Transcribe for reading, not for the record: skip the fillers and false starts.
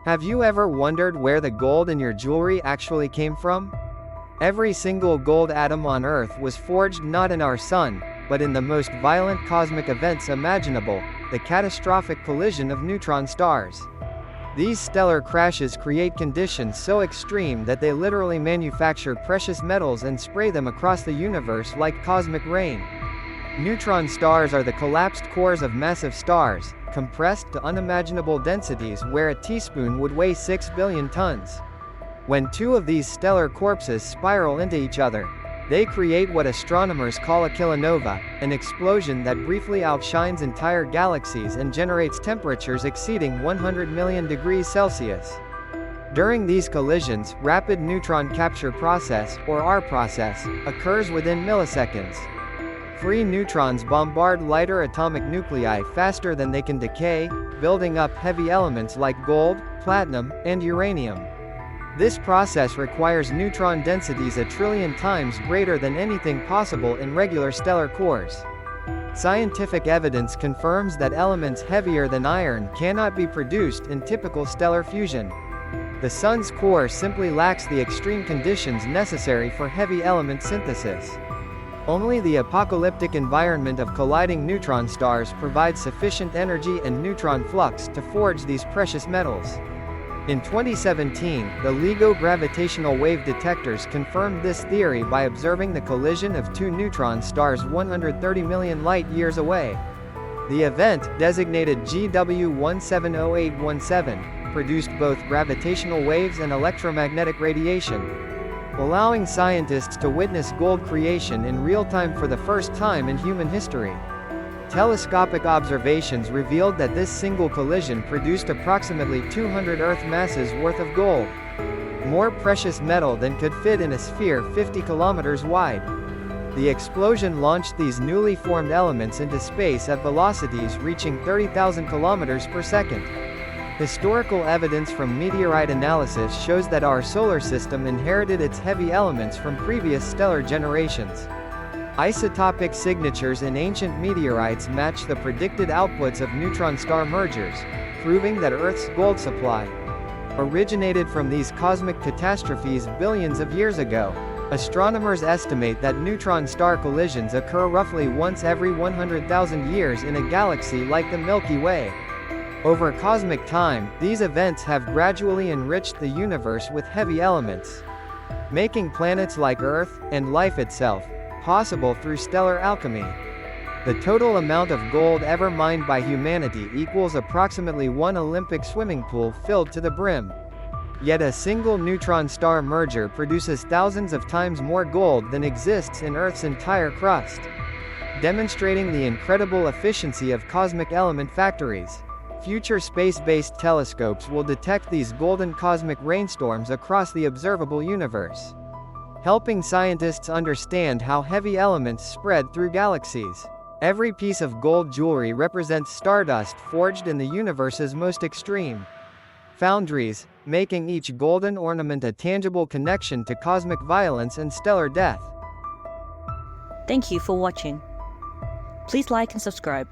Have you ever wondered where the gold in your jewelry actually came from? Every single gold atom on Earth was forged not in our sun, but in the most violent cosmic events imaginable, the catastrophic collision of neutron stars. These stellar crashes create conditions so extreme that they literally manufacture precious metals and spray them across the universe like cosmic rain. Neutron stars are the collapsed cores of massive stars, compressed to unimaginable densities where a teaspoon would weigh 6 billion tons. When two of these stellar corpses spiral into each other, they create what astronomers call a kilonova, an explosion that briefly outshines entire galaxies and generates temperatures exceeding 100 million degrees Celsius. During these collisions, rapid neutron capture process, or R process, occurs within milliseconds. Free neutrons bombard lighter atomic nuclei faster than they can decay, building up heavy elements like gold, platinum, and uranium. This process requires neutron densities a trillion times greater than anything possible in regular stellar cores. Scientific evidence confirms that elements heavier than iron cannot be produced in typical stellar fusion. The Sun's core simply lacks the extreme conditions necessary for heavy element synthesis. Only the apocalyptic environment of colliding neutron stars provides sufficient energy and neutron flux to forge these precious metals. In 2017, the LIGO gravitational wave detectors confirmed this theory by observing the collision of two neutron stars 130 million light-years away. The event, designated GW170817, produced both gravitational waves and electromagnetic radiation, allowing scientists to witness gold creation in real time for the first time in human history. Telescopic observations revealed that this single collision produced approximately 200 Earth masses worth of gold. More precious metal than could fit in a sphere 50 kilometers wide. The explosion launched these newly formed elements into space at velocities reaching 30,000 kilometers per second. Historical evidence from meteorite analysis shows that our solar system inherited its heavy elements from previous stellar generations. Isotopic signatures in ancient meteorites match the predicted outputs of neutron star mergers, proving that Earth's gold supply originated from these cosmic catastrophes billions of years ago. Astronomers estimate that neutron star collisions occur roughly once every 100,000 years in a galaxy like the Milky Way. Over cosmic time, these events have gradually enriched the universe with heavy elements, making planets like Earth, and life itself, possible through stellar alchemy. The total amount of gold ever mined by humanity equals approximately one Olympic swimming pool filled to the brim. Yet a single neutron star merger produces thousands of times more gold than exists in Earth's entire crust, demonstrating the incredible efficiency of cosmic element factories. Future space-based telescopes will detect these golden cosmic rainstorms across the observable universe, helping scientists understand how heavy elements spread through galaxies. Every piece of gold jewelry represents stardust forged in the universe's most extreme foundries, making each golden ornament a tangible connection to cosmic violence and stellar death. Thank you for watching. Please like and subscribe.